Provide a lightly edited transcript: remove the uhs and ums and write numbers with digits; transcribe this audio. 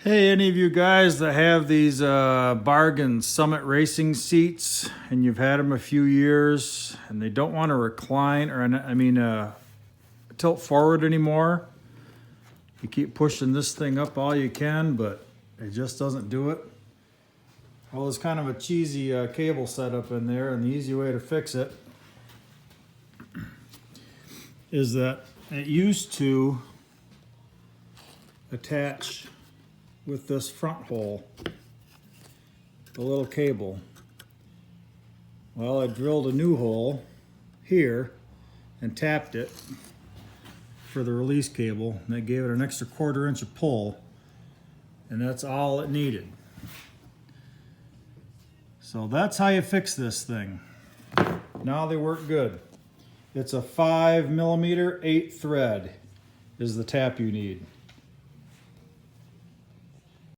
Hey, any of you guys that have these bargain Summit racing seats and you've had them a few years and they don't want to recline or tilt forward anymore, you keep pushing this thing up all you can, but it just doesn't do it. Well, there's kind of a cheesy cable setup in there, and the easy way to fix it is that it used to attach with this front hole, the little cable. Well, I drilled a new hole here and tapped it for the release cable, and that gave it an extra 1/4 inch of pull, and that's all it needed. So that's how you fix this thing. Now they work good. It's a 5mm 8 thread is the tap you need.